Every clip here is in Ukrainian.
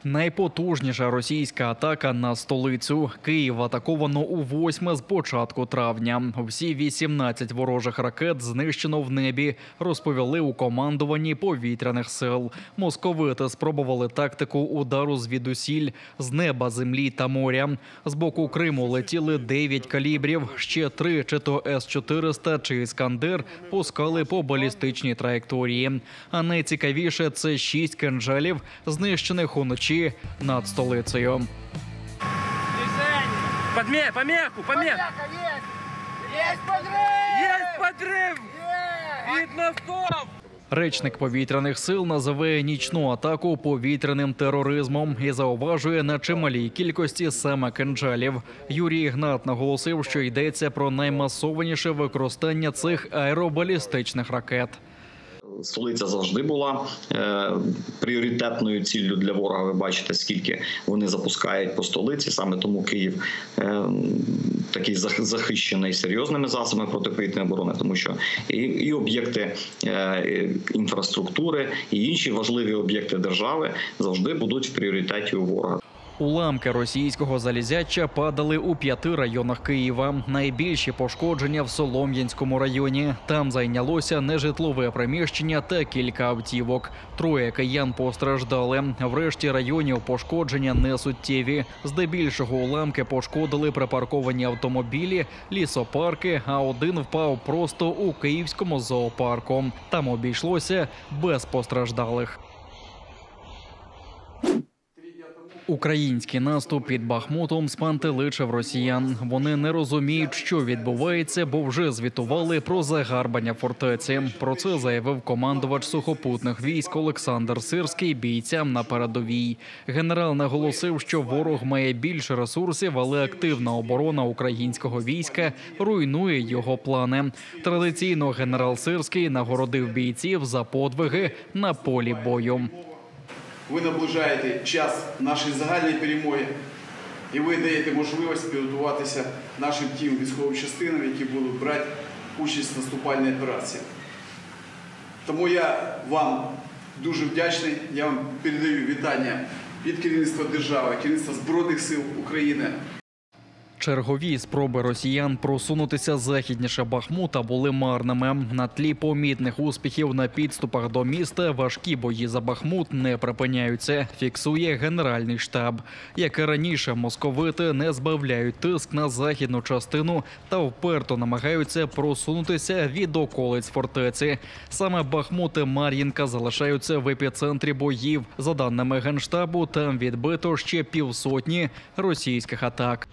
Найпотужніша російська атака на столицю. Київ атаковано у 8-ме з початку травня. Всі 18 ворожих ракет знищено в небі, розповіли у командуванні повітряних сил. Московити спробували тактику удару звідусіль, з неба, землі та моря. З боку Криму летіли 9 калібрів, ще 3, чи то С-400, чи «Іскандер», пускали по балістичній траєкторії. А найцікавіше – це 6 кинжалів, знищених уночі над столицею. Помеху! Есть подрыв! Видно стоп! Речник повітряних сил називає нічну атаку повітряним тероризмом і зауважує на чималій кількості саме кинджалів. Юрій Ігнат наголосив, що йдеться про наймасованіше використання цих аеробалістичних ракет. Столиця завжди була пріоритетною ціллю для ворога. Ви бачите, скільки вони запускають по столиці. Саме тому Київ такий захищений серйозними засобами протиповітряної оборони, тому що і об'єкти інфраструктури, і інші важливі об'єкти держави завжди будуть в пріоритеті у ворога. Уламки російського залізяча падали у 5 районах Києва. Найбільші пошкодження в Солом'янському районі. Там зайнялося нежитлове приміщення та кілька автівок. 3 киян постраждали. В решті районів пошкодження не суттєві. Здебільшого уламки пошкодили припарковані автомобілі, лісопарки, а один впав просто у київському зоопарку. Там обійшлося без постраждалих. Український наступ під Бахмутом спантеличив росіян. Вони не розуміють, що відбувається, бо вже звітували про загарбання фортеці. Про це заявив командувач сухопутних військ Олександр Сирський бійцям на передовій. Генерал наголосив, що ворог має більше ресурсів, але активна оборона українського війська руйнує його плани. Традиційно генерал Сирський нагородив бійців за подвиги на полі бою. Ви наближаєте час нашої загальної перемоги, і ви даєте можливість підготуватися нашим тим військовим частинам, які будуть брати участь в наступальній операції. Тому я вам дуже вдячний, я вам передаю вітання від керівництва держави, керівництва Збройних сил України. Чергові спроби росіян просунутися західніше Бахмута були марними. На тлі помітних успіхів на підступах до міста важкі бої за Бахмут не припиняються, фіксує Генеральний штаб. Як і раніше, московити не збавляють тиск на західну частину та вперто намагаються просунутися від околиць фортеці. Саме Бахмут і Мар'їнка залишаються в епіцентрі боїв. За даними Генштабу, там відбито ще 150 російських атак.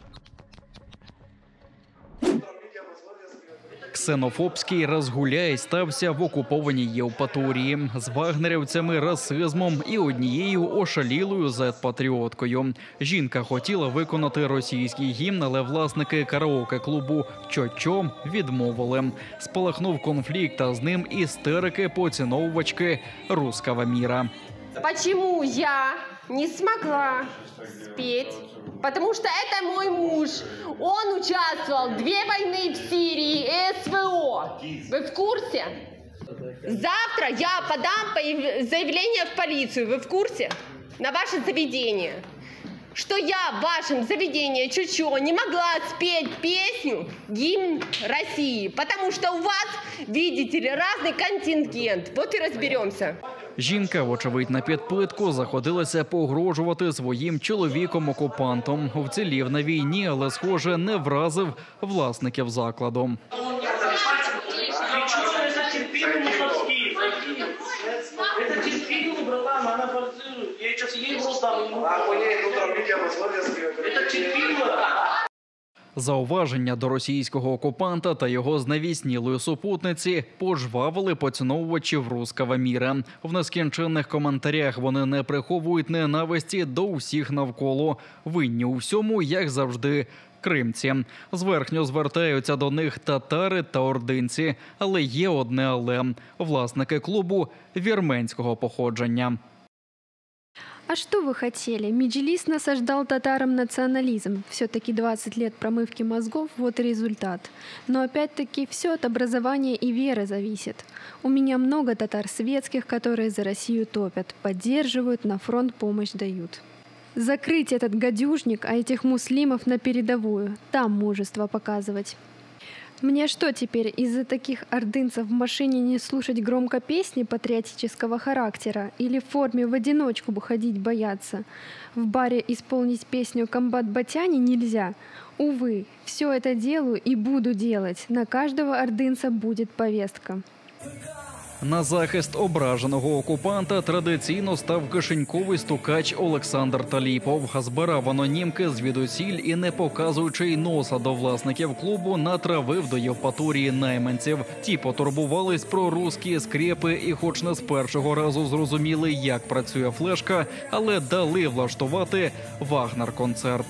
Ксенофобський розгуляй стався в окупованій Євпаторії з вагнерівцями, расизмом і однією ошалілою зет-патріоткою. Жінка хотіла виконати російський гімн, але власники караоке-клубу «Чо-чо» відмовили. Спалахнув конфлікт, а з ним істерики поціновувачки «Русского мира». Почему я не смогла спеть? Потому что это мой муж. Он участвовал в 2 войны в Сирии и СВО. Вы в курсе? Завтра я подам заявление в полицию. Вы в курсе? На ваше заведение. Что я в вашем заведении Чучо не могла спеть песню «Гимн России». Потому что у вас, видите ли, разный контингент. Вот и разберемся. Жінка, вочевидь, на підпитку заходилася погрожувати своїм чоловіком-окупантом. Вцілів на війні, але, схоже, не вразив власників закладу. Зауваження до російського окупанта та його знавіснілої супутниці пожвавили поціновувачів «Русского мира». В нескінченних коментарях вони не приховують ненависті до усіх навколо. Винні у всьому, як завжди, кримці. Зверхньо звертаються до них татари та ординці. Але є одне «але» – власники клубу вірменського походження. А что вы хотели? Меджлис насаждал татарам национализм. Все-таки 20 лет промывки мозгов – вот и результат. Но опять-таки все от образования и веры зависит. У меня много татар светских, которые за Россию топят, поддерживают, на фронт помощь дают. Закрыть этот гадюшник, а этих муслимов на передовую. Там мужество показывать. Мне что теперь, из-за таких ордынцев в машине не слушать громко песни патриотического характера или в форме в одиночку бы ходить бояться? В баре исполнить песню «Комбат Батяни» нельзя. Увы, все это делаю и буду делать. На каждого ордынца будет повестка. На захист ображеного окупанта традиційно став кишеньковий стукач Олександр Таліпов. Збирав анонімки звідусіль і, не показуючи й носа до власників клубу, натравив до Євпаторії найманців. Ті потурбувались про русські скрепи і хоч не з першого разу зрозуміли, як працює флешка, але дали влаштувати Вагнер-концерт.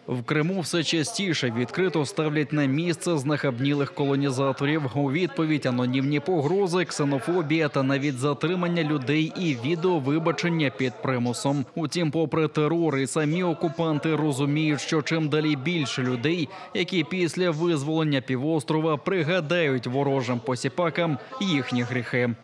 В Криму все частіше відкрито ставлять на місце знахабнілих колонізаторів. У відповідь анонімні погрози, ксенофобія та навіть затримання людей і відеовибачення під примусом. Утім, попри терор, і самі окупанти розуміють, що чим далі більше людей, які після визволення півострова пригадають ворожим посіпакам їхні гріхи.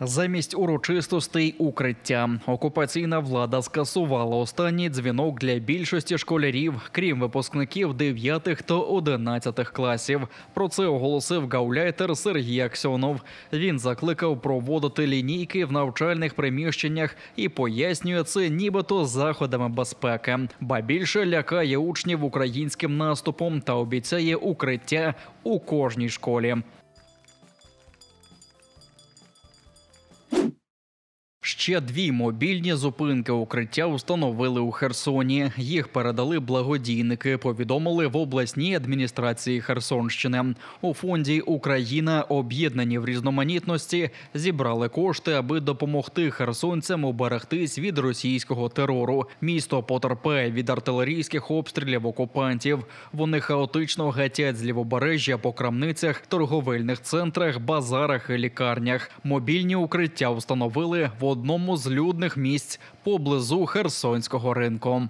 Замість урочистостей – укриття. Окупаційна влада скасувала останній дзвінок для більшості школярів, крім випускників 9 та 11 класів. Про це оголосив гауляйтер Сергій Аксьонов. Він закликав проводити лінійки в навчальних приміщеннях і пояснює це нібито заходами безпеки. Ба більше лякає учнів українським наступом та обіцяє укриття у кожній школі. Ще 2 мобільні зупинки укриття встановили у Херсоні. Їх передали благодійники, повідомили в обласній адміністрації Херсонщини. У фонді «Україна. Об'єднані в різноманітності» зібрали кошти, аби допомогти херсонцям уберегтись від російського терору. Місто потерпає від артилерійських обстрілів окупантів. Вони хаотично гатять з лівобережжя по крамницях, торговельних центрах, базарах і лікарнях. Мобільні укриття встановили в одному з людних місць поблизу Херсонського ринку.